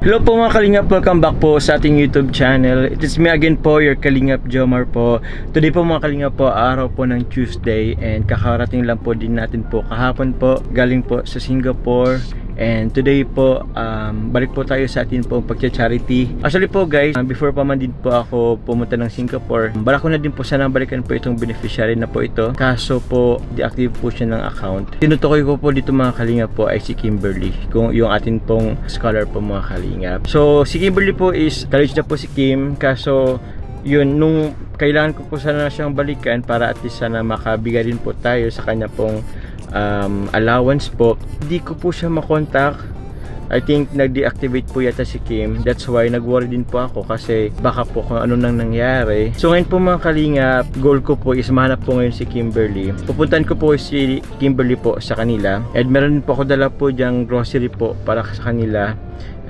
Hello po mga Kalingap, welcome back po sa ating YouTube channel. It is me again po, your Kalingap Jomar po. Today po mga Kalingap po, araw po ng Tuesday, and kakarating lang po din natin po kahapon po, galing po sa Singapore. And today po, balik po tayo sa atin po pagcha-charity. Actually po guys, before pa man din po ako pumunta ng Singapore, balak ko na din po sana balikan po itong beneficiary na po ito. Kaso po, deactive po siya ng account. Tinutukoy ko po dito mga Kalingap po ay si Kimberly, kung yung atin pong scholar po mga Kalingap. So si Kimberly po is, college na po si Kim, kaso yun, nung kailangan ko po sana siyang balikan para at least sana makabigay din po tayo sa kanya pong allowance po, hindi ko po siya makontak. I think nag-deactivate po yata si Kim. That's why nag-worry din po ako kasi baka po kung ano nang nangyari. So ngayon po mga Kalingap, goal ko po is mahanap po ngayon si Kimberly. Pupuntahan ko po si Kimberly po sa kanila. And meron din po ako dala po diyang grocery po para sa kanila.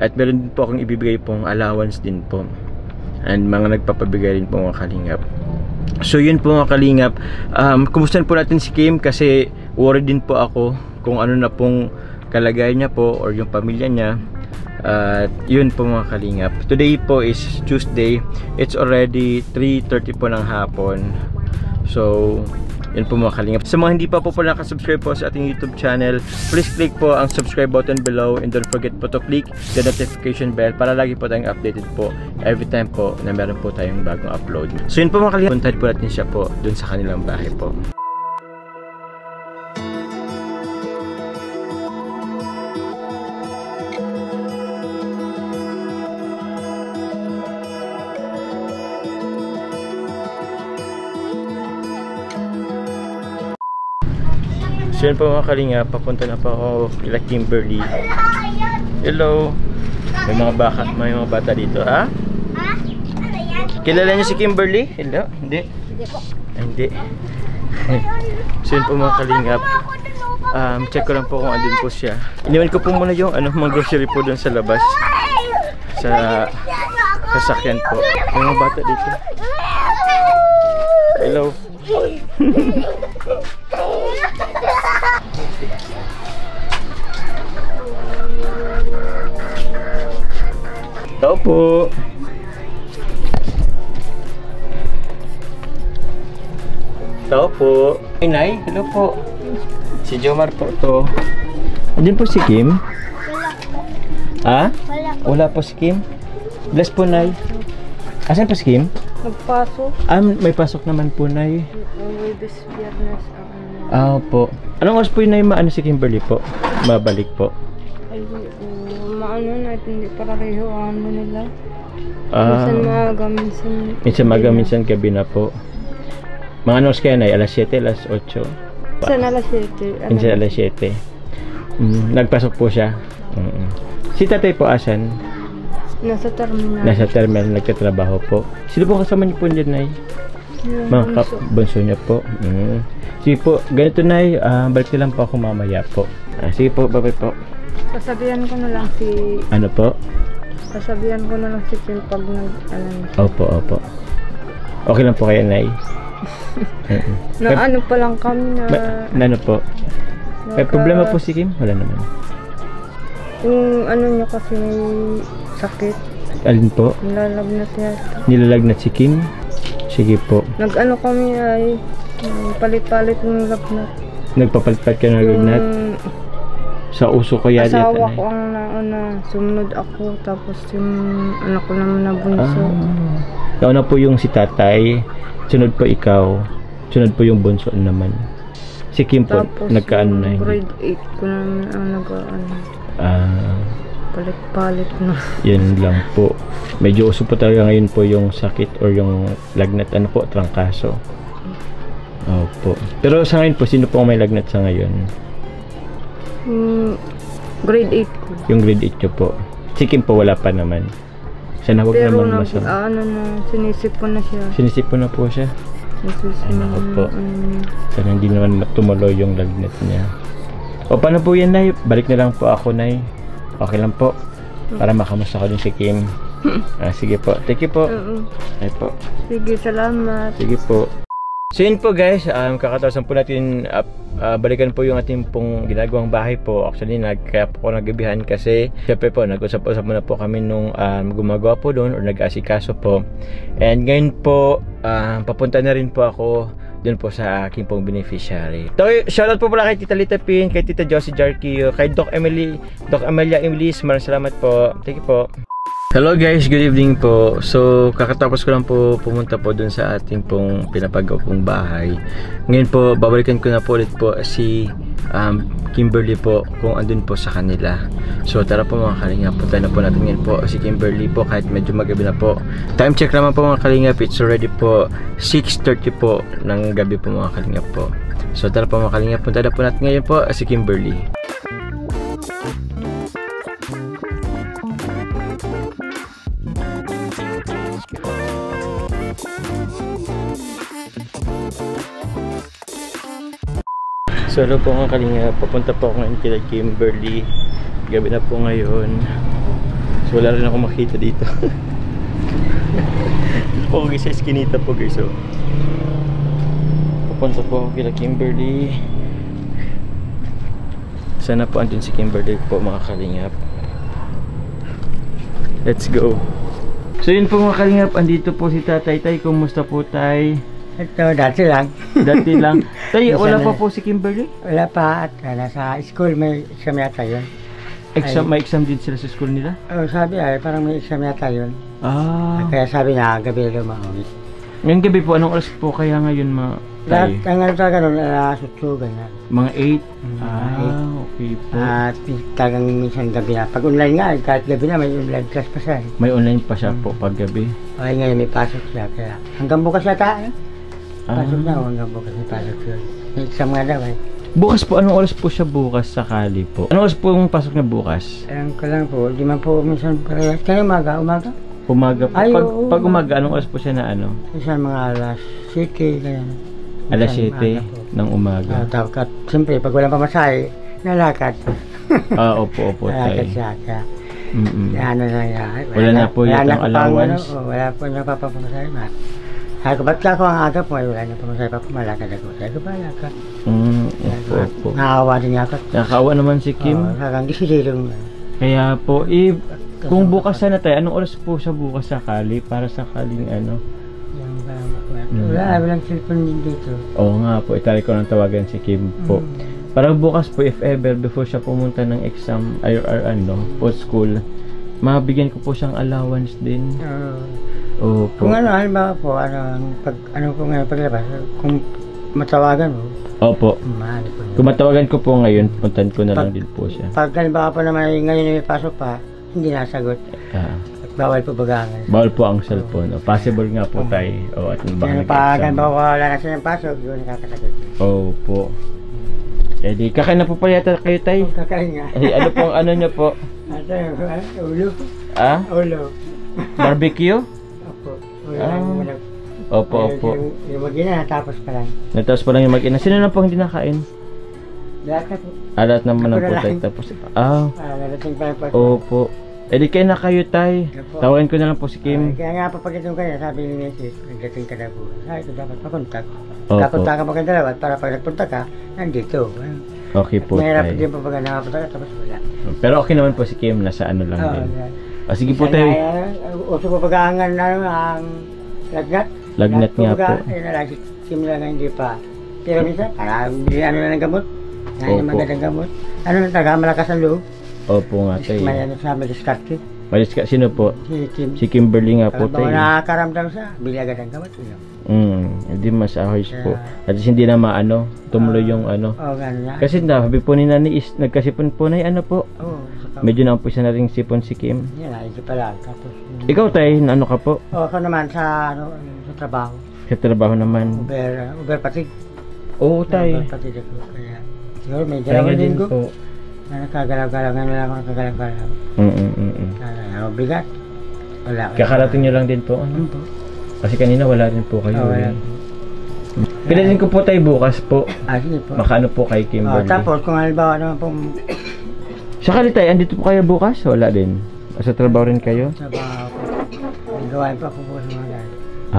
At meron din po akong ibibigay pong allowance din po. And mga nagpapabigay rin po mga Kalingap. So yun po mga Kalingap, kumustahan po natin si Kim kasi worried din po ako kung ano na pong kalagayan niya po or yung pamilya niya. Yun po mga Kalingap, today po is Tuesday, it's already 3:30 po ng hapon. So yun po mga Kalingap, sa mga hindi pa po nakasubscribe po sa ating YouTube channel, please click po ang subscribe button below and don't forget po to click the notification bell para lagi po tayong updated po every time po na meron po tayong bagong upload. So yun po mga Kalingap, puntahan po natin siya po dun sa kanilang bahay po. So yun po mga Kalingap, papunta na po ako kila Kimberly. Hello. May mga bata dito, ha? Kilala niyo si Kimberly? Hello? Hindi? Hindi. So yun po mga Kalingap, check ko lang po kung andun po siya. Iniwan ko po muna yung mga grocery po dun sa labas, sa sasakyan po. May mga bata dito. Hello. Tao po. Tao po. Ay, Nay, hello po. Si Jomar po to. Andun po si Kim? Wala po. Ha? Wala po. Wala po si Kim? Bless po, Nay. Asan po si Kim? Magpasok. May pasok naman po, Nay. This Biyernes. Po. Anong oras po yun, Nay, maano si Kimberly po? Mabalik po. Ay, maano na, hindi pareho ang ano nila. Minsan Minsan minsan gabi na po. Mga anos kaya, Nay? Alas 7, alas 8? Minsan alas 7. Minsan alas 7. Nagpasok po siya. Si tatay po asan? Nasa terminal. Nasa terminal, nagtatrabaho po. Sino po kasama niyo po dyan, Nay? Mga bunso niya po. Sige po, ganito, Nay, balik na lang po ako mamaya po. Sige po, bye-bye po. Sasabihan ko na lang si... Ano po? Sasabihan ko na lang si Kim pag Opo. Okay lang po kayo, Nay? Ano pa lang kami na... Ano po? May problema po si Kim? Wala naman. Yung ano niya kasi may sakit. Alin po? Nilalagnat yata. Nilalagnat si Kim? Sige po. Nag-ano kami ay palit-palit ng lagnat. Nagpapalit-palit ka ng lagnat? Sa uso ko yata. Asawa ko ang nauna. Sumunod ako. Tapos yung anak ko naman na bunso. Nauna po yung si tatay. Sunod po ikaw. Sunod po yung bunso naman. Si Kim po, nagkaano na yun? Grade 8 ko naman ang nag-ano. Palit-palit na. Yun lang po. Medyo uso po talaga ngayon po yung sakit or yung lagnat. Ano po? Trangkaso. Opo. Pero sa ngayon po, sino po may lagnat sa ngayon? Grade 8 ko. Yung grade 8 nyo po. Si Kim po wala pa naman. Sana huwag naman masama. Sinisipon na siya. Sinisipon na po siya? Ano po. Sana hindi naman tumuloy yung lagnat niya. O paano po yan, Nay? Balik na lang po ako, Nay. Okay lang po. Para makamusta ko din si Kim. Sige po. Thank you po. Ay po. Sige, salamat. Sige po. So yun po guys, kakatawasan po natin balikan po yung ating pong ginagawang bahay po. Actually, kaya po ako nagabihan kasi syempre po, nag-usap-usap muna po kami nung gumagawa po doon or nag-asikaso po. And ngayon po, papunta na rin po ako doon po sa aking pong beneficiary. So, shoutout po pala kay Tita Lita Pin, kay Tita Josie Jarquillo, kay Doc Amelia Emilis. Maraming salamat po. Thank you po. Hello guys, good evening po. So, kakatapos ko lang po pumunta po dun sa ating pong pinapagawa pong bahay. Ngayon po, babalikan ko na po ulit po si Kimberly po kung andun po sa kanila. So, tara po mga kalingap, punta na po natin ngayon po si Kimberly po kahit medyo magabi na po. Time check naman po mga kalingap, it's already po 6:30 po ng gabi po mga kalingap po. So, tara po mga kalingap, punta na po natin ngayon po si Kimberly. So hello po mga kalinga, papunta po ako ngayon kila Kimberly. Gabi na po ngayon. So wala rin ako makita dito. Po guys, sa eskinita po guys. So papunta po ako kila Kimberly. Sana po andun si Kimberly po mga kalingap. Let's go. So yun po mga kalingap, andito po si Tatay. Tay, kumusta po tay? Ito, dati lang. Dati lang. Tay, wala pa po si Kimberly? Wala pa at nasa school may exam yata yun. Exam, may exam din sila sa school nila? Oh, sabi ay parang may exam yata yun. Kaya sabi niya, gabi lumawit. Ngayong gabi po, anong oras po kaya ngayon Lahat, ang ano talaga nun, alas 8, ganyan. Mga 8? 8. Okay po. At talagang minsan gabi na. Pag online nga, kahit gabi na, may online class pa siya. May online pa siya po pag gabi? Okay, ngayon may pasok siya. Kaya hanggang bukas yata, pasok na, hanggang bukas may pasok yun. May exam nga daw, Bukas po, anong oras po siya bukas sakali po? Anong oras po yung pasok na bukas? Alam ko lang po, di man po minsan parehas. Kaya umaga? Umaga po. Ay, pag umaga, anong oras po siya na ano? Minsan mga alas 7, ganyan. Alas 7 ng umaga. Tapos, siyempre, pag walang pamasahe, nalakad. Opo, tay. Nalakad siya. Kaya, ano na yan. Wala na po yung allowance? Wala po niya papapamasahe. Sabi ko, ba't ka ako ang agap mo? Wala niya pamasahe pa, pumalakad ako. Sabi ko, balakad. Opo. Nakawa din niya ako. Nakakawa naman si Kim. Hanggang gisilong. Kaya po, kung bukas sana tayo, anong oras po siya bukas sakali? Para sakaling ano? Walang cellphone din dito. Oo nga po, itali ko nang tawagan si Kim po. Para bukas po, if ever, before siya pumunta ng exam, post school, mabigyan ko po siyang allowance din. Opo. Kung halimbawa po, paglabas, kung matawagan mo. Opo. Kung matawagan ko po ngayon, puntan ko na lang din po siya. Pag halimbawa po naman ngayon may pasok pa, hindi nasagot. Bawal po bagangan. Bawal po ang cellphone. Possible nga po tayo. At pag halimbawa wala na siya ng pasok, yun nakakasagot. Opo. Eh di, kakain na po pa yata kayo tayo. Kakain nga. Ano pong ano nyo po? Ulo. Ulo. Barbecue? Opo. Opo. Yung mag-ina, natapos pa lang. Natapos pa lang yung mag-ina. Sino na po hindi nakain? Lahat na po. Lahat naman na po tayo tapos. Narating pa lang po. Opo. Eh di kayo na kayo tay. Tawagan ko na lang po si Kim. Kaya nga po pagdating kanya, sabi ni Mrs. Nagdating ka na po. Sabi ko dapat papunta. Opo. Kapunta ka maganda dapat para pag nagpunta ka, nandito. Okay po mahirap tay. din po pag nakapunta ka tapos wala. Pero okay naman po si Kim, nasa ano lang din. Sige po tayo. Uso po pag-aangan na ang lagnat. Lagnat nga po. Lagi Kim lang hindi pa. Pero minsan, ano na ng gamot. Yan yung magandang gamot. Ano na taga, malakas ang loob. Opo nga tayo. May ano sa Mediskarte. Sino po? Si Kim. Si Kimberly nga po tayo. Kung nakakaramdam siya, bili agad ang gamot. Hindi mas ahoys po. At hindi na maano, tumuloy yung ano. Gano'n nga. Kasi sabi po ni Nani is nagkasipon po na ano po. Medyo napuisa na rin sipon si Kim. Yan, hindi pa lang. Tapos, ikaw tayo, ano ka po? ako naman sa trabaho. Sa trabaho naman. Uber patig. Oo tayo. Uber patig ako. Kaya, siguro may dalawang linggo. Na nakagalaw-galaw, nga lang ako nakagalaw-galaw. Bigat. Wala. Kakarating nyo lang din po. Ano po? Kasi kanina wala rin po kayo. Wala. Pinasin ko po tayo bukas po. Sige po. Makaano po kay Kimberly. Tapos kung halimbawa naman pong... Sakali tayo, andito po kayo bukas? Wala din. Sa trabaho rin kayo? Trabaho po. Gawain pa po sa mga dahil.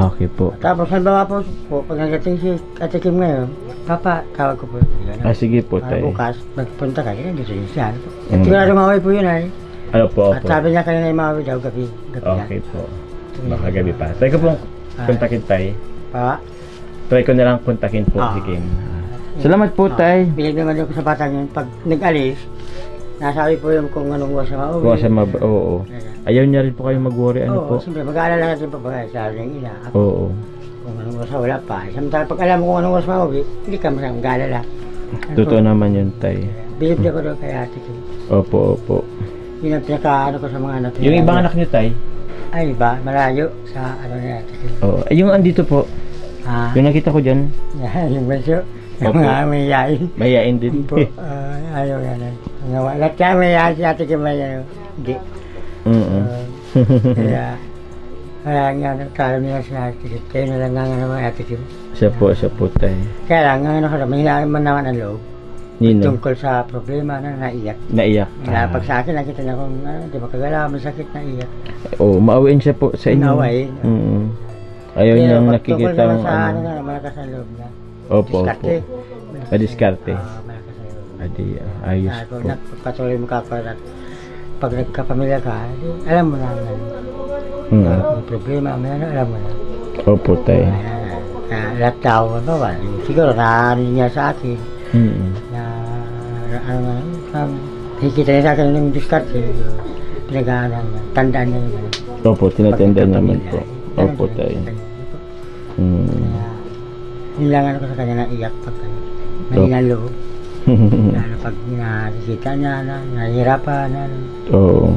Okay po. Tapos halimbawa po, pag nagating si Ate Kim ngayon, Papa, tawag ko po. Sige po, tay. Bukas, magpunta ka, dito rin siya. At sigurado mauwi po yun ay. Ano po, At sabi niya kanina yung mauwi daw gabi. Okay po. Baka gabi pa. Try ko pong kontakin, tay. Pa? Try ko na lang kontakin po si Kim. Salamat po, tay. Bilig naman ako sa bata yun. Pag nag-alis, nasabi po yung kung anong oras na mauwi. Kung sa oo. Ayaw niya rin po kayo mag-worry, ano po? Oo, siyempre, mag-aalala natin pa ba sa ating ina. Ako, Oo. kung anong oras wala pa. Samantala, pag alam mo kung anong oras mauwi, hindi ka mag-aalala. Totoo naman yun, tay. Bilib niya ko doon kay ate ko. Opo. Yun ang pinaka-ano ko sa mga anak. Yung ibang anak niyo, tay? Ay, iba, malayo sa ano niya ate ko. Oo. Yung andito po, yung nakita ko dyan, Yung benso. Opo. Yung mga may yain. mayayain din. Po, ayaw yan. Lahat kaya may yain si ate ko may ano. Hindi. Kaya nga, nagkaroon niya sa ate ko. Kayo na lang nga naman ate ko. Siya po, tay. Kaya lang, ano ka may hinaan man naman ang loob. Nino, Tungkol sa problema na naiyak. naiyak. Pag sa akin, nakita niya kung di ba kagala, may sakit na iyak. Oo, maawain siya po sa inyo. Maawain. Ayaw Pero niyang pag nakikita tungkol naman ang sa ano. na, malakas ang loob niya. Opo. Madiskarte. Malakas ang loob. Adi, ayos Kung po. patuloy mo ka pag nagkapamilya ka, alam mo na. May problema, may ano, alam mo na. Opo, tay. Lahat tao, ano ba? Siguro na niya sa akin. Na ano nga, hikita niya sa akin yung diskarte. Pinag-aanan niya, tandaan niya yung ano. Opo, tinatandaan naman po. Opo, tay. Yun lang ano ko sa kanya na iyak pag nahinalo. Lalo pag nakikita niya na, nahihirapan na. Oo.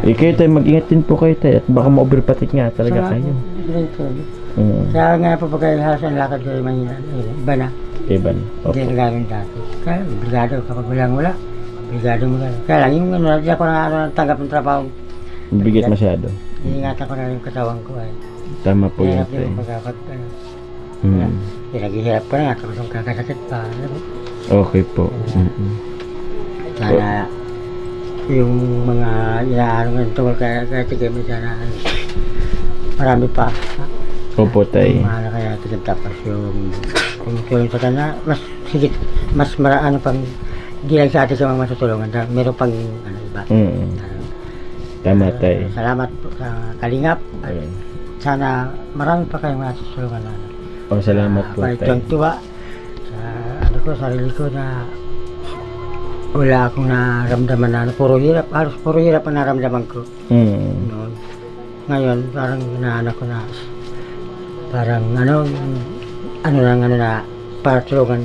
Kayo tayo, mag-ingat din po kayo tayo at baka ma-overpatik nga talaga kayo. Kaya nga po pag halos ang lakad ko yung mahina, iba na. Iban. Opo. Hindi na gano'n dati. Kaya obligado kapag wala, obligado mo gano'n. Kaya lang yung ano, hindi ako tanggap ng trabaho. Bigat masyado. Iingatan ko na yung katawan ko ay. Tama po yun Hirap tayo. yung pagkapag ano. Naghihirap ko na nga tapos yung kakasakit pa. Okay po. Sana yung mga inaano ng tungkol kaya tigim sana marami pa. Opo tayo. Mahal kaya tigim tapos yung tumutulong sa kanya mas sigit mas maraan pang hindi lang sa atin sa mga matutulungan meron pang ano iba. Tama tayo. Salamat po sa Kalingap at sana marami pa kayong matutulungan na. Salamat po tayo. Itong tuwa sa ano ko, sarili ko na wala akong naramdaman na puro hirap, halos puro hirap ang naramdaman ko. Noon. Ngayon, parang inaanak ko na parang ano na para tulungan.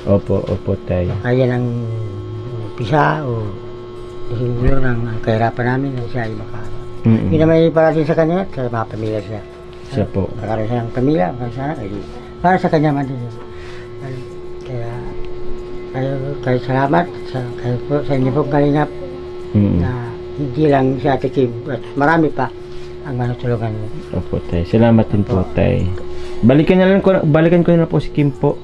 Opo tayo. Kaya ng pisa o siguro ng kahirapan namin na siya ay makaano. Hindi naman parating sa kanya at sa mga pamilya siya. Siya po. Pagkaroon siya ng pamilya, para sa kanya man din. Kaya kayo salamat sa inyo pong Kalingap na hindi lang si Ate Kim at marami pa ang manutulungan mo. Opo tayo. Salamat din po tayo. Balikan ko na po si Kim po.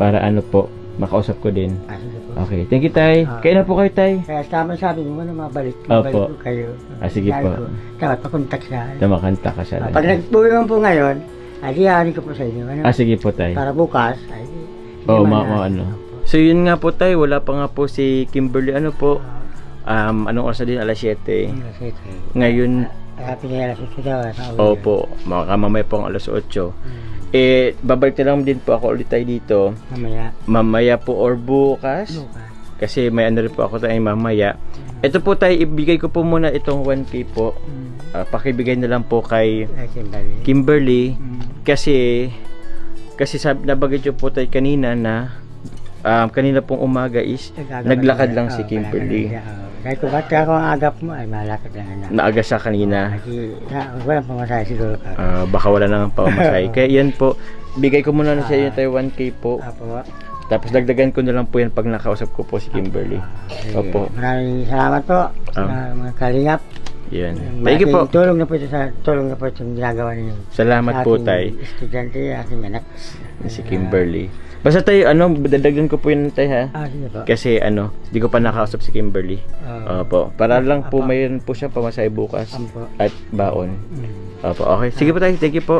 Para ano po, makausap ko din. Sige po. Okay, thank you tay. Kaya na po kayo tay. Kaya tama sabi mo na mabalik Opo. ko kayo. Sige po. Dapat pakontak siya. Tumakanta ka siya. Pag nagpuwi mo po ngayon, adiyanin ko po sa inyo. Ano? Sige po tay. Para bukas, ay ano. So yun nga po tay, wala pa nga po si Kimberly ano po. Anong oras na din? Alas 7. Ngayon, alas 8 daw. opo, mamaya po ang alas 8. Babalik na lang din po ako ulit tayo dito. Mamaya po or bukas. Kasi may ano rin po ako tayo mamaya. Ito po tayo, ibigay ko po muna itong 1K po. Pakibigay na lang po kay Kimberly. Kasi nabagay ko po tayo kanina na kanina pong umaga is naglakad lang si Kimberly. Kahit kung ba't ako ang agap mo ay malakad lang na. Naaga siya kanina. Walang pamasahe siguro ka. Baka wala nang pamasahe. Kaya yan po, bigay ko muna na sa inyo tayo 1K po. Tapos dagdagan ko na lang po yan pag nakausap ko po si Kimberly. Opo. Maraming salamat po sa mga Kalingap. Yan. Thank you po. Tulong na po ito yung ginagawa ninyo. Salamat po tayo. Estudyante, aking anak. Si Kimberly. Basta tayo, dadagdan ko po yun tayo ha. Sige po. Kasi di ko pa nakausap si Kimberly. Opo. Para lang po mayroon po siya pamasahe bukas. At baon. Opo, okay. Sige po tayo. Thank you po.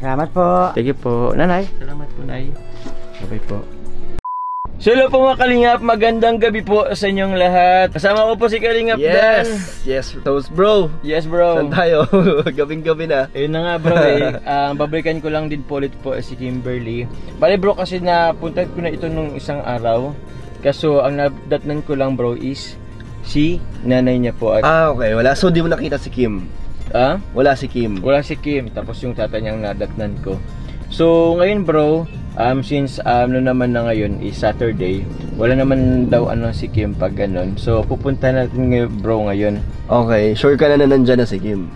Salamat po. Thank you po. Nanay. Salamat po, Nay. Okay po. So hello po mga Kalingap, magandang gabi po sa inyong lahat. Kasama ko po si Kalingap Dan. Yes, toast bro. Yes bro. Saan tayo? Gabing-gabi na. Ayun na nga bro babalikan ko lang din po ulit po si Kimberly. Bale bro, kasi napunta ko na ito nung isang araw. Kaso ang nadatnan ko lang bro is si nanay niya po. At, Okay, wala. So di mo nakita si Kim? Wala si Kim. Wala si Kim, tapos yung tatay niyang nadatnan ko. So ngayon bro, since ano naman na ngayon is Saturday, wala naman daw si Kim pag ganun. So pupunta natin bro ngayon. Okay, sure ka na nandyan na si Kim?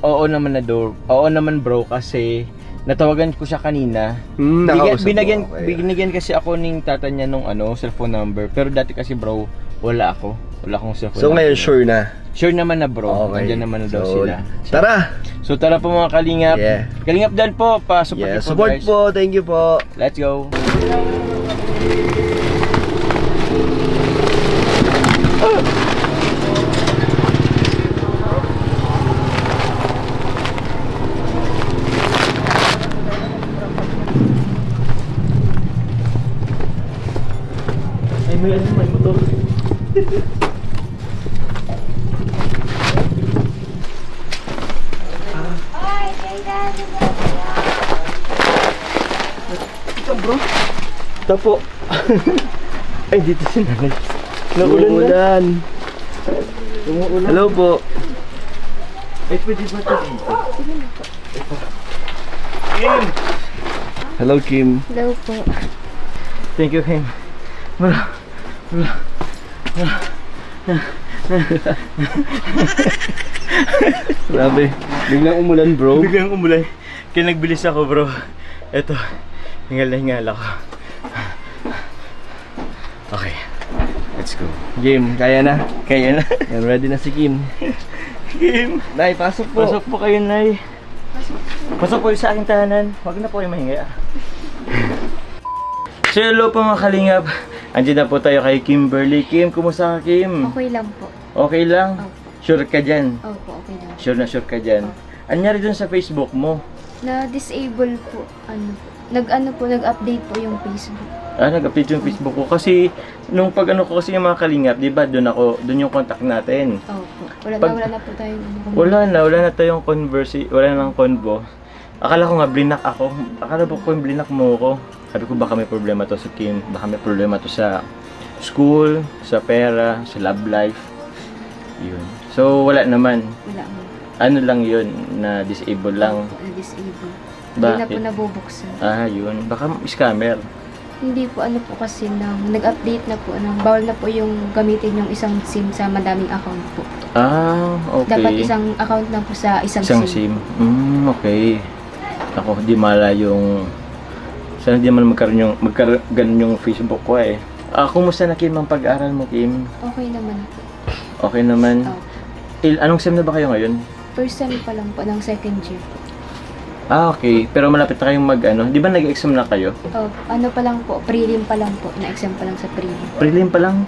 Oo naman bro, kasi natawagan ko siya kanina. Binigyan kasi ako ng tata niya nung cellphone number. Pero dati kasi bro, wala akong cellphone So number. ngayon sure na? Sure naman na bro, okay. Nandiyan naman na daw sila. Tara! So tara po mga Kalingap. Kalingap Dan po, pa-support po support guys. po, thank you po. Let's go. Ay, may motor. Bro, tapo. Ay, dito si nanay. Umuulan. Hello po. Ay, pwede ba ito dito? Kim! Hello Kim. Hello po. Thank you, Kim. Wala. Grabe. Biglang umulan bro. Biglang umulan. Kaya nagbilis ako bro. Eto, hingal na hingal ako. Okay, let's go. Game, kaya na. Kaya na. Yan, ready na si Kim. Kim! Nay, pasok po. Pasok po kayo, Nay. Pasok po sa aking tahanan. Huwag na po kayo mahinga. So hello po mga Kalingap. Andiyan na po tayo kay Kimberly. Kim, kumusta ka Kim? Okay lang po. Okay lang? Opo. Sure ka dyan? Opo, okay lang. Sure na sure ka dyan? Anyari dun sa Facebook mo? Na-disable po, nag-update po yung Facebook. Nag-update yung Facebook ko kasi nung pag ko kasi yung mga Kalingap, di ba doon yung contact natin. Opo. Wala na po tayo. Wala na tayong wala nang convo. Akala ko nga blinak ako. Akala ko blinak mo ko. Sabi ko baka may problema to sa Kim, baka may problema to sa school, sa pera, sa love life. Yun. So wala naman. Wala mo. Ano lang yun, na disable lang. Opo, na-disable. Bakit? Hindi na po nabubuksan. Yun. Baka scammer. Hindi po kasi nag-update na po, bawal na po yung gamitin yung isang SIM sa madaming account po. Okay. Dapat isang account na po sa isang SIM. Okay. Ako, di mala yung... Sana di man magkaroon yung Facebook ko eh. Kumusta na Kim ang pag-aaral mo Kim? Okay naman po. Okay naman? Anong SEM na ba kayo ngayon? First sem pa lang po ng second year. Okay. Pero malapit na kayong di ba nag-exam na kayo? Ano pa lang po, prelim pa lang po. Na-exam pa lang sa prelim. Prelim pa lang?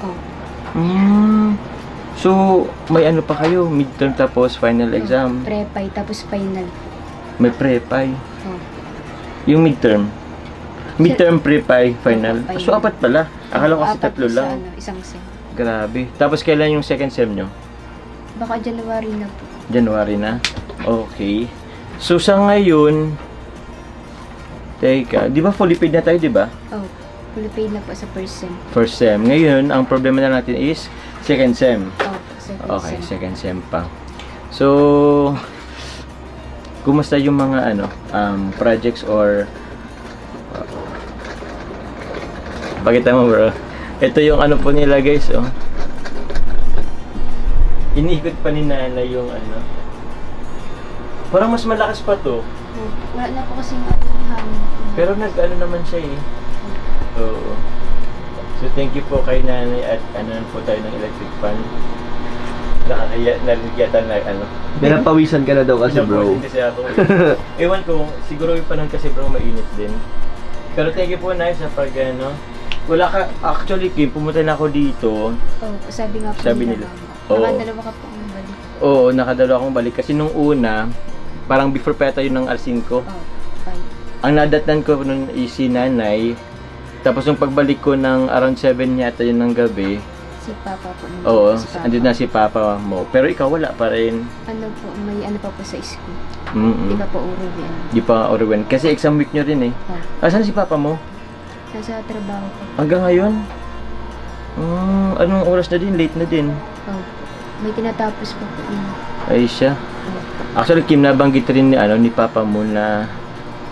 So, may pa kayo? Midterm tapos final exam? Prepay, tapos final. May prepay? Yung midterm? Midterm, prepay, final? So, apat pala? Akala ko kasi tatlo lang. Isang sem. Grabe. Tapos kailan yung second sem nyo? Baka January na po. January na? Okay. So, sa ngayon, teka, di ba fully paid na tayo, di ba? Fully paid na po sa first sem. First sem. Ngayon, ang problema na natin is second sem. Second sem. Second sem pa. So, kumusta yung mga projects or pakita mo bro. Ito yung po nila guys, oh. Iniikot pa ni nanay yung Parang mas malakas pa to. Wala na po kasi hangin. Pero naman siya eh. Oo. So thank you po kay nanay at po tayo ng electric fan. Narigyatan na Pinapawisan ka na daw kasi bro. Kasi ako. Ewan ko, siguro yung panahon kasi bro mainit din. Pero thank you po Nay sa pag wala ka, actually Kim, pumunta na ako dito. Sabi nga po nila. Nakadalawa ka po akong balik. Oo, nakadalawa akong balik. Kasi nung una, parang before pa tayo ng alas 5. Fine. Ang nadatnan ko nun is si nanay. Tapos yung pagbalik ko ng around 7 yata yun ng gabi, Si Papa po. oo, Si Papa. andun na si Papa mo. Pero ikaw wala pa rin. Ano po, may ano pa po sa school. Mm-mm. Di ba po uruwi? Di pa Orwen. Kasi exam week nyo rin eh. Oh. Asan si Papa mo? Nasa trabaho po. Hanggang ngayon? Anong oras na din? Late na din. Oh. May tinatapos po po yun. Ay siya. Actually, Kim, nabanggit rin ni Papa mo na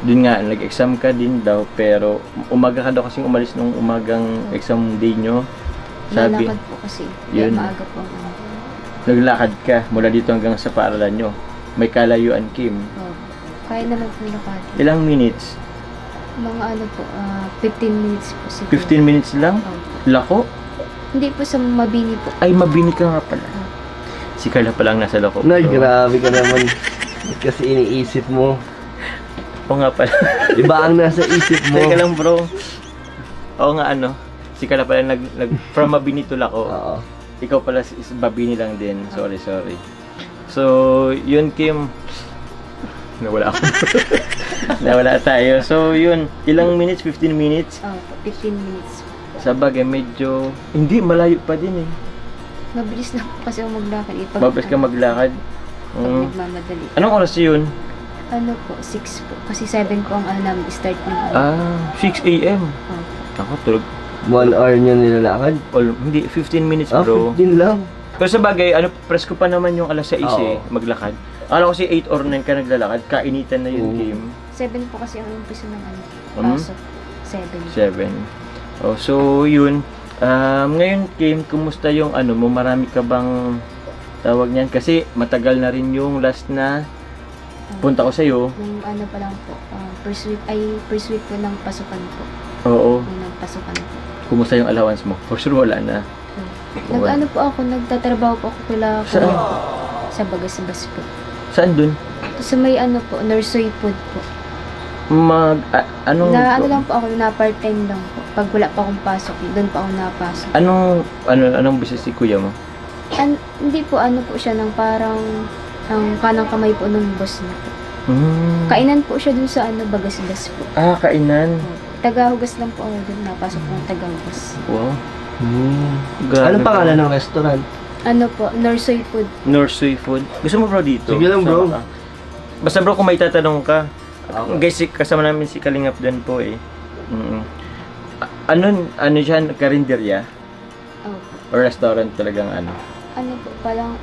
dun nga, nag-exam ka din daw, pero umaga ka daw kasing umalis nung umagang exam day nyo. Sabi, Lalakad po kasi. Yun. Kaya maaga po ang ano. naglakad ka mula dito hanggang sa paaralan nyo. May kalayuan, Kim. Oh. Kaya naman po lakad. Ilang minutes? Mga ano po, 15 minutes po siguro. 15 minutes lang? Oh. Lako? Hindi po sa Mabini po. Ay, mabini ka nga pala. Si Carla pa lang nasa loko. Nay, grabe ka naman. Kasi iniisip mo. Oo nga pala. Iba ang nasa isip mo. Teka lang, bro. Oo nga, si Carla pala from Mabini to Lako. Oo. Ikaw pala is Mabini lang din. Sorry. So, yun, Kim. Nawala ako. Nawala tayo. So, yun. Ilang minutes? 15 minutes? Oh, 15 minutes. Sa bagay, medyo... Hindi, malayo pa din eh. Mabilis lang po kasi ako maglakad. Mabilis ka maglakad. Pag nagmamadali. Anong oras yun? Ano po, 6 po. Kasi 7 po ang ano namin start ng Ah, 6 a.m. Oh. Ako, tulog. 1 hour niya nilalakad. Hindi, 15 minutes, Ah, bro. 15 lang. Pero sa bagay, presko pa naman yung alas 6 eh, maglakad. Akala ko kasi 8 or 9 ka naglalakad, kainitan na yun, Oo. Kim. 7 po kasi ang umpisa ng ano, Hmm? pasok. 7. 7. Oh, so yun. Ngayon, Kim, kumusta yung ano mo? Marami ka bang tawag niyan? Kasi matagal na rin yung last na punta ko sa'yo. Yung ano pa lang po, first week po ng pasukan po. Oo. Yung nagpasukan po. Kumusta yung allowance mo? For sure, wala na. Nag-ano po ako, nagtatrabaho po ako kila Saan? sa Bagasbas po. Saan dun? Sa may ano po, nursery food po. Anong... Ano lang po ako, na part-time lang po. Pag wala pa akong pasok, doon pa ako napasok. Anong business si kuya mo? Hindi po, ano po siya ng parang ang kanang kamay po ng boss niya po. Kainan po siya dun sa ano, Bagasbas po. Ah, kainan. Tagahugas lang po ako dun, napasok po ng tagahugas. Wow. Grabe. Anong pangalan ng restaurant? Ano po, nursery food. Nursery food. Gusto mo bro dito? Sige lang, bro. Sama ka. Basta bro, kung may tatanong ka. Okay. Guys, kasama namin si Kalingap doon po eh. Ano dyan? Karinderya? Oh. Or restaurant talagang ano? Ano po,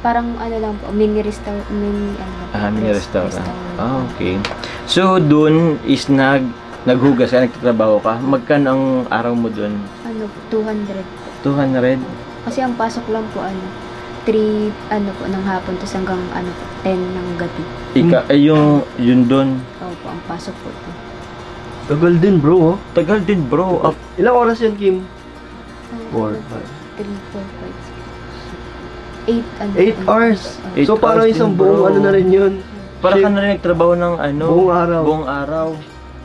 parang ano lang po, mini restaurant, Mini restaurant. Ah, okay. So, doon is naghugas ka, nagtatrabaho ka. Magkano ang araw mo doon? Ano po, 200 po. 200? Kasi ang pasok lang po, 3, ng hapon, tapos hanggang, 10 ng gabi. Yun doon. Po, ang pasok po ito. Tagal din, bro. Oh. Tagal din bro. Ilang oras yan, Kim? 4, 3, 4, 5, 6, 8, 8 hours. 8 So, parang hours isang din, bro. buong ano na rin yun. Para ka na rin nagtrabaho ng Buong araw. Buong araw.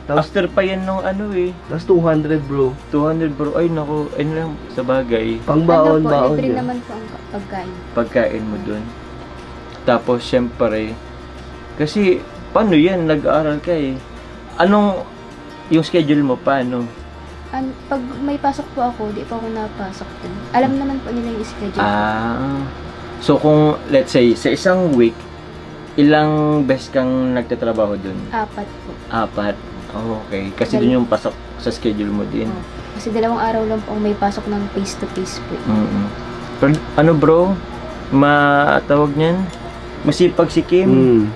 Tapos, After pa yan nung tas 200, bro. 200 bro. Ay naku, ayun lang sa bagay. Pangbaon, baon libre yun. naman po ang pagkain. Pagkain mo dun. Tapos syempre, kasi paano yan? Nag-aaral ka eh. Anong, yung schedule mo paano? Pag may pasok po ako, di pa ako napasok dun. Alam naman po nila yung schedule. So kung let's say sa isang week, ilang beses kang nagtatrabaho dun? 4 po. 4. Oh, okay. Kasi dun yung pasok sa schedule mo din. Oh. Kasi 2 araw lang po ang may pasok ng face-to-face po. Pero ano bro, matawag niyan? Masipag si Kim.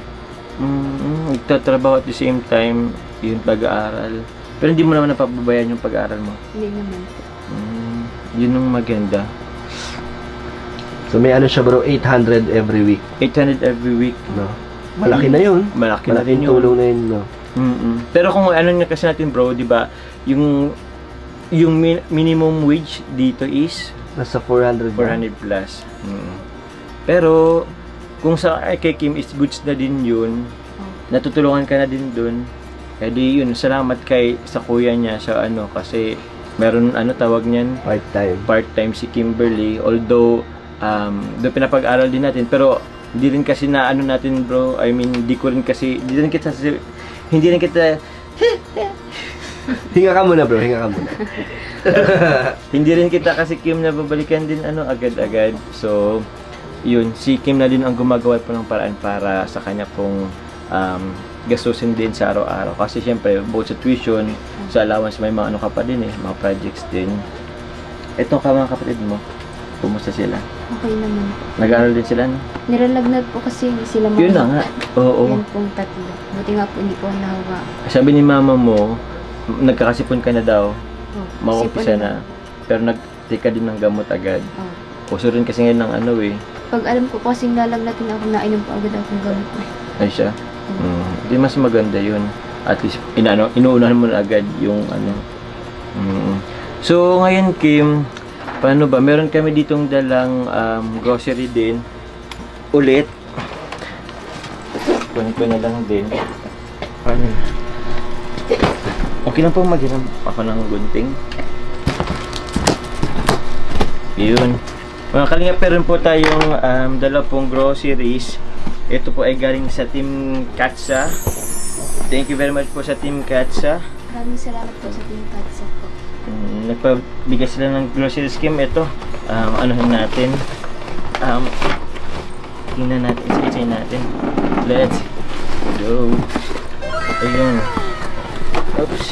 Nagtatrabaho at the same time, yun pag-aaral. Pero hindi mo naman napababayan yung pag-aaral mo. Hindi naman po. Yun ang maganda. So, may ano siya, bro, 800 every week. 800 every week. No? Malaki na yun. Malaki na rin Malaking yun. tulong na yun, no? Pero kung ano nga kasi natin bro, di ba, yung minimum wage dito is Nasa 400. 400 plus. Pero kung sa kay Kim is goods na din yun, natutulungan ka na din dun. Kaya di yun, salamat sa kuya niya sa kasi meron tawag niyan, part-time si Kimberly. Although doon pinapag-aral din natin, pero hindi rin kasi na natin bro, I mean, hindi rin kita Hinga ka muna bro, hinga ka muna. Hindi rin kita kasi Kim na babalikan din agad-agad. So, yun, si Kim na din ang gumagawa po ng paraan para sa kanya pong gastusin din sa araw-araw. Kasi syempre, both sa tuition, sa allowance, may mga ano ka pa din mga projects din. Ito ka mga kapatid mo, kumusta sila? Okay naman po. Nag-aaral din sila, no? Niralagnat po kasi hindi sila Yun na nga. Oo. Yan pong tatlo. Buti nga po hindi po nahawa. Sabi ni mama mo, nagkakasipon ka na daw. Oh, Mauumpisa na. Pero nag-take ka din ng gamot agad. Oh. Uso rin kasi ngayon ng Pag alam ko po kasing lalagnatin ako, nainom po agad akong gamot. Ay siya? Di mas maganda yun. At least, inuunahan mo na agad yung So, ngayon Kim, paano ba? Meron kami ditong dalang grocery din. Ulit. Kunin ko na lang din. Paano? Okay lang po maghiram ako ng gunting. Yun. Mga kalingap, meron po tayong dala pong groceries. Ito po ay galing sa Team Katsa. Thank you very much po sa Team Katsa. Maraming salamat po sa Team Katsa po. Nagpabigay sila ng grocery scheme. Ito, anuhin natin. Tingnan natin, isa-isa natin. Let's go. Ayun. Oops.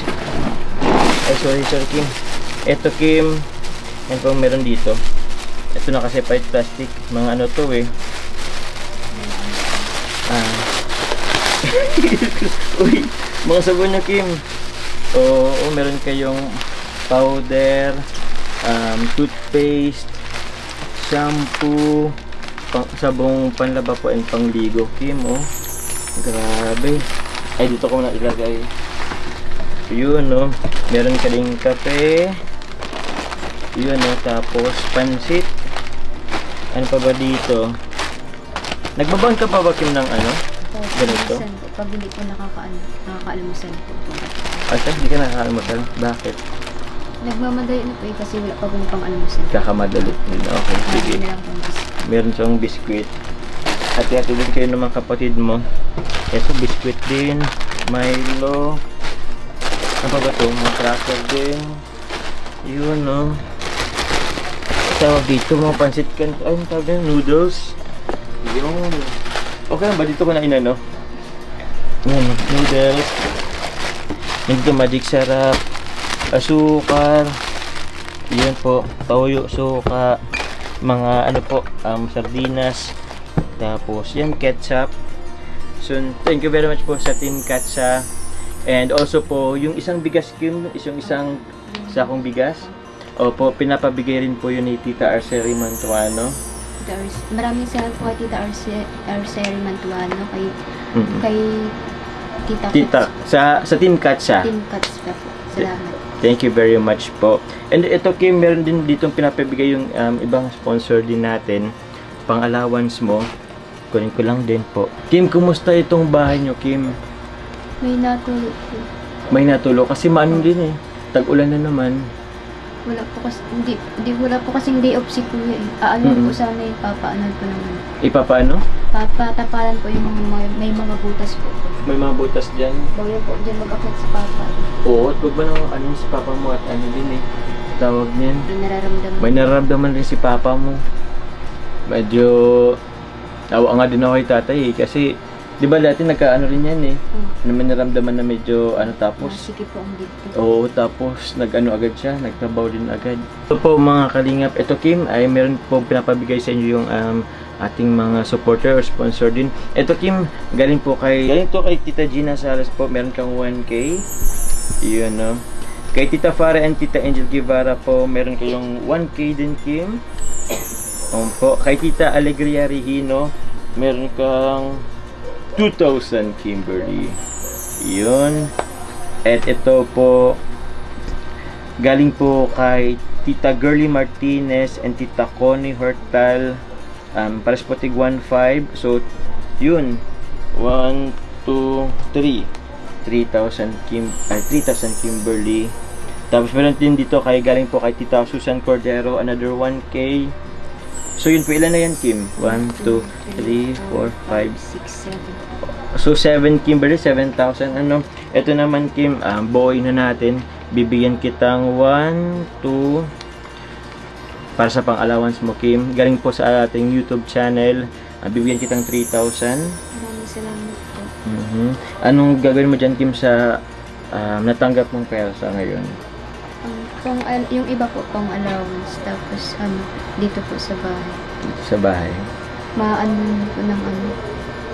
Ay, sorry Kim. Ito Kim, yan po meron dito. Ito na kasi white plastic. Mga ano to Uy, mga sabon na Kim. Oo, meron kayong powder, toothpaste, shampoo, sabong panlaba po and pangligo Kim. Grabe. Ay, dito ko na ilagay. Yun meron ka ding kape. Yun tapos pansit. Ano pa ba dito? Nagbabaon ka pa ba Kim ng ganito? Pag hindi po nakakaalmusal po. Asa, hindi ka nakakaalmusal? Bakit? Nagmamadali na po kasi wala pa pong pang-almusal. Kakamadali din. Okay, sige. Meron siyang biskwit. Hati-hati din kayo ng mga kapatid mo. Ito, biskwit din. Milo. Ano pa ba ito? Mga cracker din. Yun, tawag dito, mga pansit kan. Ay, tawag din, noodles. Yun. Okay lang ba? Dito ko na inano. Yan, noodles. Dito, magic sarap. Asukar. Yan po. Toyo, suka. Mga sardinas. Tapos, yan, ketchup. So, thank you very much po sa Team Katsa. And also po, yung isang bigas Kim, isang sakong bigas. Opo, pinapabigay rin po yun ni Tita Arceli Mantuano. Maraming salamat po kay Tita Arceli Mantuano, kay Tita sa Team Katsa. Team Katsa po. Salamat. Thank you very much po. And ito Kim, meron din ditong pinapabigay yung ibang sponsor din natin. Pang allowance mo. Kunin ko lang din po. Kim, kumusta itong bahay nyo Kim? May natulog po. May natulog kasi maano din tag-ulan na naman. Wala po kasi wala po kasing day off si Kuya po sana ipapaanan po naman. Ipapaano? Papatapalan po yung may mga butas po. May mga butas dyan? Bawal po dyan mag-aklat si Papa. Oo, at huwag ba nang si Papa mo at din tawag niyan? May nararamdaman rin si Papa mo. Medyo awa nga din ako kay tatay kasi di ba dati nagkaano rin yan naman naramdaman na medyo tapos sige po ang dito. Oo, tapos nag-ano agad siya, nagtrabaho din agad. Ito po mga kalingap, ito Kim ay meron po pinapabigay sa inyo yung ating mga supporter or sponsor din. Ito Kim, galing kay Tita Gina Salas po, meron kang 1K. Yun Kay Tita Farah and Tita Angel Guevara po, meron kayong 1K din Kim. Po, kay Tita Alegria Regino, meron kang 2,000 Kimberly. Yun. At ito po galing po kay Tita Girly Martinez and Tita Connie Hortal. Pares po tig 1,500. So, yun. 1, 2, 3. 3,000 Kimberly. Tapos meron din dito galing po kay Tita Susan Cordero, another 1K. So yun po, ilan na yan, Kim? 1, 2, 3, 4, 5, 6, 7. so 7 Kimberly, 7,000 ano. Ito naman Kim, buuin na natin. Bibigyan kitang 1, 2 para sa pang-allowance mo Kim. Galing po sa ating YouTube channel. Bibigyan kitang 3,000. Maraming salamat po. Anong gagawin mo dyan Kim sa natanggap mong pera sa ngayon? Yung iba po pang allowance, tapos dito po sa bahay. Dito sa bahay? Maano po ng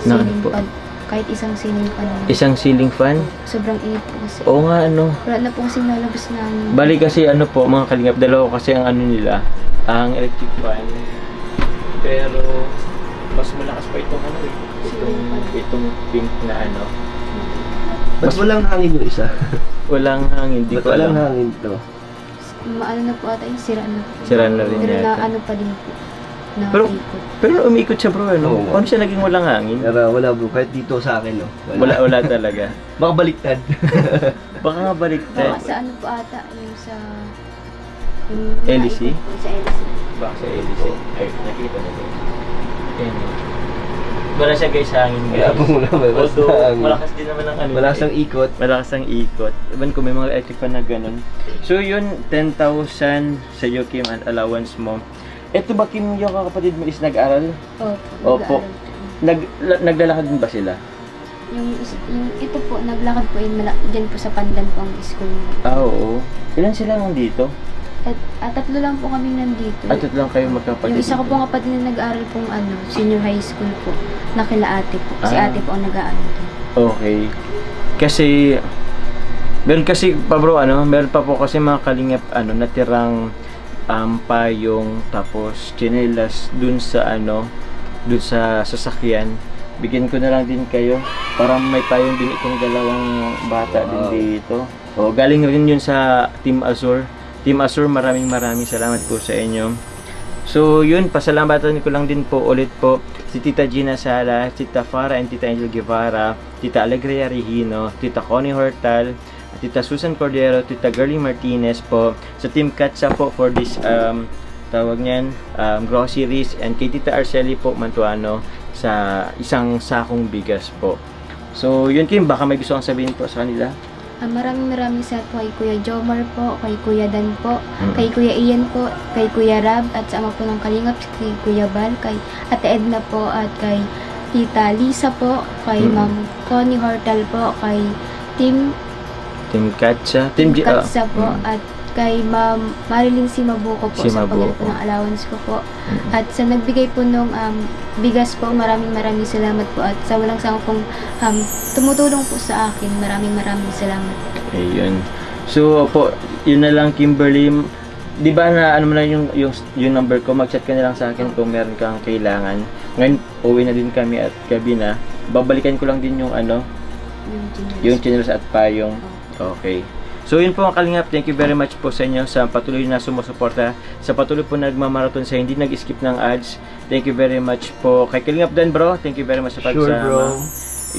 ceiling fan. Kahit isang ceiling fan. Isang ceiling fan? Sobrang init po kasi. Oo nga ano. Wala na po kasi nalabas namin. Bali kasi ano po mga kalingap, dalawa kasi ang ano nila, ang electric fan. Pero mas malakas pa itong ano itong pink na ano. Ba't walang hangin yung isa? Walang hangin, di ko alam. Walang hangin to. Maano na po ata yung sira na po. Sira na rin Pero na yata. ano pa din po. Na Pero- ikot. Pero umiikot siya bro, ano? Oo. Paano siya naging walang hangin? Pero wala bro, kahit dito sa akin no. Wala talaga. Baka baliktad. Baka nga Baka baliktad. sa ano po ata, yung sa... LEC? Sa LEC. Baka sa LEC. Ay, nakita na guys. Ayan. Wala siya guys hangin Wala guys. po muna, basta Although, hangin. malakas din naman ang ano. Malakas ang ikot. Malakas ang ikot. Iban ko may mga electric fan na ganun. So yun, 10,000 sa iyo Kim and allowance mo. Ito ba Kim yung kapatid mo is nag-aral? Opo. Opo. Naglalakad din ba sila? Yung ito po, naglakad po yun dyan po sa Pandan po ang school. Oo. Ilan sila nandito? At tatlo lang po kami nandito. At ito lang kayo magkapatid. Yung isa ko po kapatid na nag-aaral pong senior high school po. Nakila ate po. Si ate po ang nag-aaral doon. Okay. Kasi meron kasi pa bro meron pa po kasi mga kalingap natirang payong tapos tsinelas dun sa dun sa sasakyan. Bigyan ko na lang din kayo para may payong din itong dalawang bata din dito. O galing rin yun sa Team Azure. Team Azure, maraming salamat po sa inyo. So yun, pasalamatan ko lang din po ulit po si Tita Gina Sala, Tita Farah and Tita Angel Guevara, Tita Alegria Regino, Tita Connie Hortal, Tita Susan Cordero, Tita Girlie Martinez po, sa Team Katsa po for this tawag niyan, groceries, and kay Tita Arceli po Mantuano sa isang sakong bigas po. So yun Kim, baka may gusto kang sabihin po sa kanila? Maraming sa po kay Kuya Jomar po, kay Kuya Dan po, kay Kuya Ian po, kay Kuya Rab, at sa ama po ng Kalingap, kay Kuya Bal, kay Ate Edna po, at kay Tita Lisa po, kay Ma'am Connie Hortal po, kay Team Katsa, Katsa po, at kay Ma'am Marilyn Simabuko po Si sa paggal Mabuko. po ng allowance ko po. At sa nagbigay po nung bigas po, maraming salamat po. At sa walang sangka pong tumutulong po sa akin, maraming salamat. Ayun. So po, yun na lang Kimberly. Di ba na mo na yung number ko, mag-chat ka na lang sa akin kung meron kang kailangan. Ngayon, uwi na din kami at gabi na. Babalikan ko lang din yung yung chinelas at payong. Okay. So yun po ang Kalingap, thank you very much po sa inyo sa patuloy na sumusuporta, sa patuloy po nagmamarathon, sa hindi nag-skip ng ads. Thank you very much po kay Kalingap din bro, thank you very much sa pagsama. Sure bro.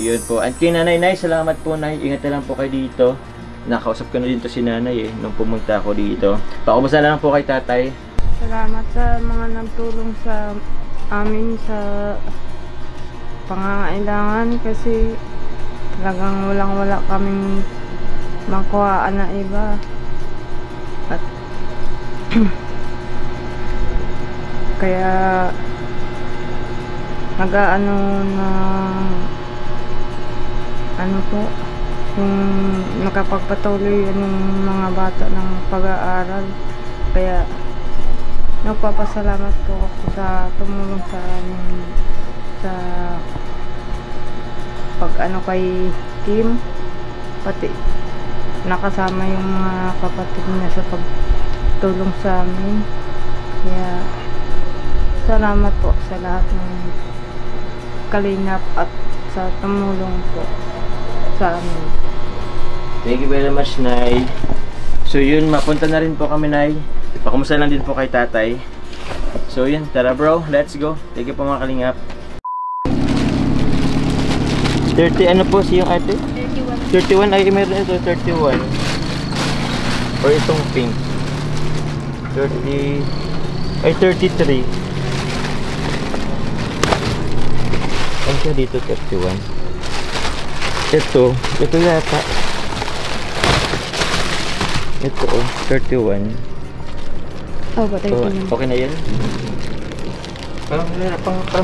Yun po. At kay Nanay, salamat po Nay, ingat na lang po kayo dito. Nakausap ko na din to si Nanay nung pumunta ako dito. Pakumusta na lang po kay Tatay. Salamat sa mga nagtulong sa amin sa pangangailangan kasi talagang wala kaming makuhaan na iba at kaya nag-aano na po yung nakapagpatuloy yung mga bata ng pag-aaral, kaya nagpapasalamat po ako sa tumulong sa amin sa pag-ano kay Kim, pati nakasama yung mga kapatid niya sa pagtulong sa amin. Kaya salamat po sa lahat ng Kalingap at sa tumulong po sa amin. Thank you very much, Nay. So yun, mapunta na rin po kami, Nay. Pakumusta lang din po kay Tatay. So yun, tara bro, let's go. Thank you po mga Kalingap. 30 ano po siyang ate? 31 ay meron ito, 31. Or itong pink. 30 ay 33. Ano siya dito? 31. Ito yata. Ito, 31. Opo, So, 31. okay na yan? Parang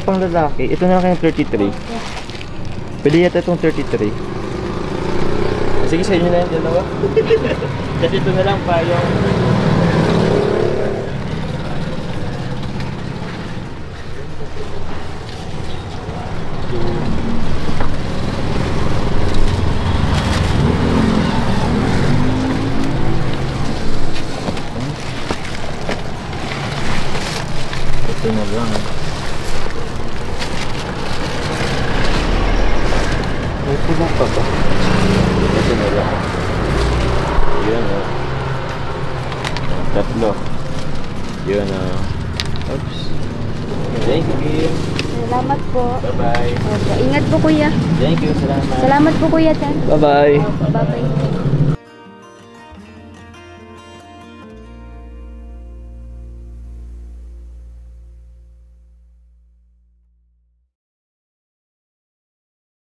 pang lalaki. Ito na lang kayong 33. Pwede yata itong 33. Sige, sa inyo na yung dalawa. Kasi ito na lang pa yung... Ito na lang. May pula pa ba? Ito na lang. Yun o. Tatlo. Yun o. Oops. Thank you. Salamat po. Bye-bye. Opo, ingat po kuya. Thank you. Salamat. Salamat po kuya, Chan. Bye-bye. Bye-bye.